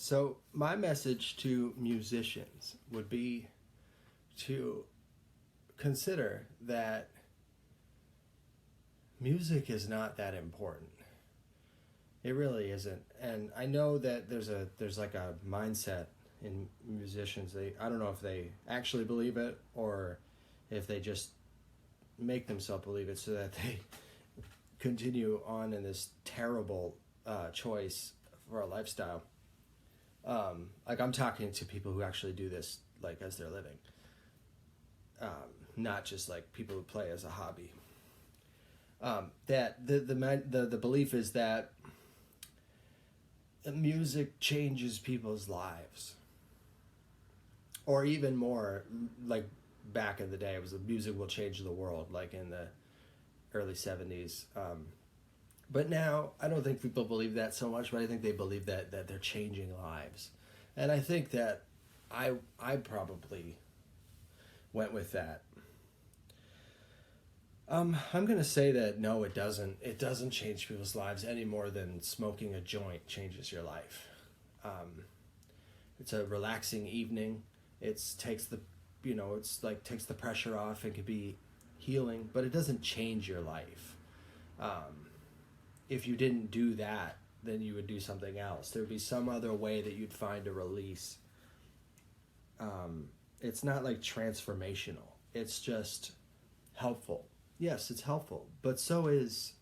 So, my message to musicians would be to consider that music is not that important. It really isn't. And I know that there's like a mindset in musicians. I don't know if they actually believe it or if they just make themselves believe it so that they continue on in this terrible choice for a lifestyle. Like I'm talking to people who actually do this like as their living, not just like people who play as a hobby. That the belief is that music changes people's lives, or even more, like back in the day, it was the music will change the world, like in the early '70s. But now I don't think people believe that so much, but I think they believe that they're changing lives, and I think that I probably went with that. I'm gonna say that no, it doesn't. It doesn't change people's lives any more than smoking a joint changes your life. Um, it's a relaxing evening. It's takes the, it's like takes the pressure off and can be healing, but it doesn't change your life. Um, if you didn't do that, then you would do something else. There would be some other way that you'd find a release. It's not like transformational. It's just helpful. Yes, it's helpful, but so is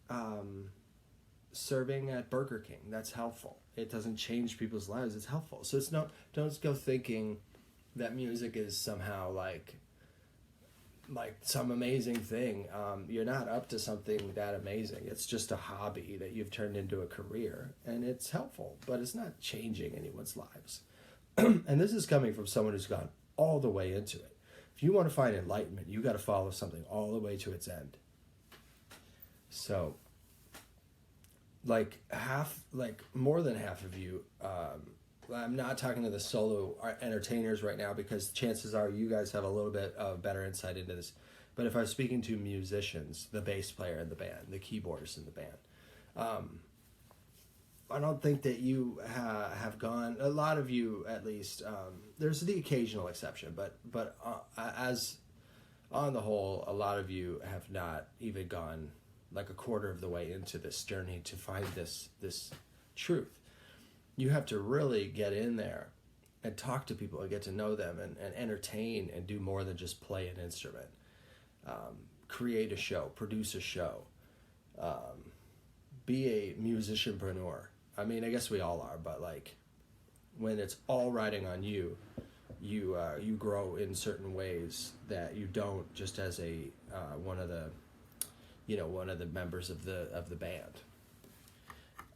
um, serving at Burger King. That's helpful. It doesn't change people's lives. It's helpful. So it's not. Don't go thinking that music is somehow like some amazing thing. You're not up to something that amazing. It's just a hobby that you've turned into a career, and it's helpful, but it's not changing anyone's lives. And this is coming from someone who's gone all the way into it. If you want to find enlightenment, you got to follow something all the way to its end. So, like more than half of you, I'm not talking to the solo entertainers right now because chances are you guys have a little bit of better insight into this. But if I was speaking to musicians, the bass player in the band, the keyboardist in the band, I don't think that you have gone. A lot of you, at least, there's the occasional exception, but as on the whole, a lot of you have not even gone like a quarter of the way into this journey to find this truth. You have to really get in there and talk to people and get to know them and entertain and do more than just play an instrument. Create a show, produce a show, be a musicianpreneur. I mean, I guess we all are, but like when it's all riding on you, you grow in certain ways that you don't just as a one of the members of the band.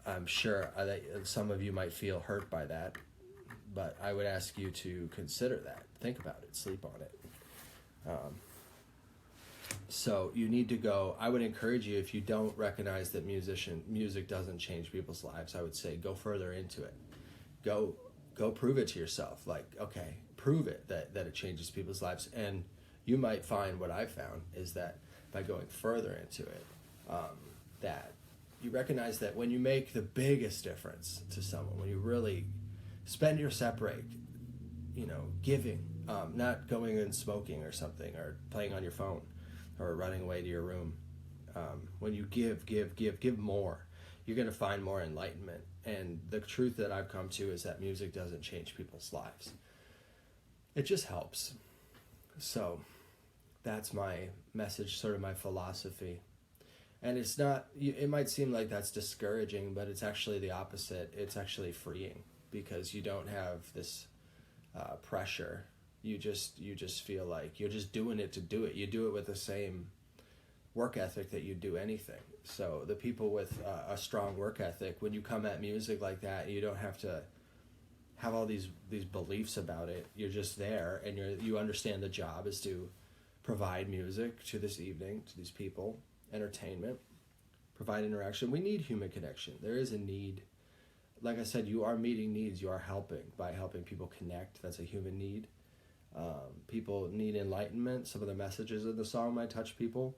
I'm sure that some of you might feel hurt by that, but I would ask you to consider that, think about it, sleep on it. So you need to go. I would encourage you, if you don't recognize that music doesn't change people's lives, I would say go further into it. Go prove it to yourself. Like, okay, prove it that it changes people's lives. And you might find what I found is that by going further into it, that you recognize that when you make the biggest difference to someone, when you really spend your separate, giving, not going and smoking or something or playing on your phone or running away to your room. When you give more, you're going to find more enlightenment. And the truth that I've come to is that music doesn't change people's lives. It just helps. So that's my message, sort of my philosophy. And it's not, it might seem like that's discouraging, but it's actually the opposite. It's actually freeing because you don't have this pressure. You just feel like you're just doing it to do it. You do it with the same work ethic that you do anything. So the people with a strong work ethic, when you come at music like that, you don't have to have all these beliefs about it. You're just there, and you understand the job is to provide music to this evening, to these people, entertainment, provide interaction. We need human connection. There is a need. Like I said, you are meeting needs. You are helping by helping people connect. That's a human need. People need enlightenment. Some of the messages of the song might touch people.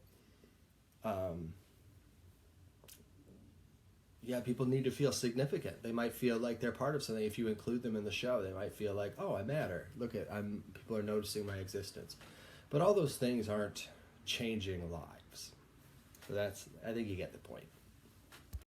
yeah, people need to feel significant. They might feel like they're part of something. If you include them in the show, they might feel like, oh, I matter. Look at, people are noticing my existence. But all those things aren't changing lives. So I think you get the point.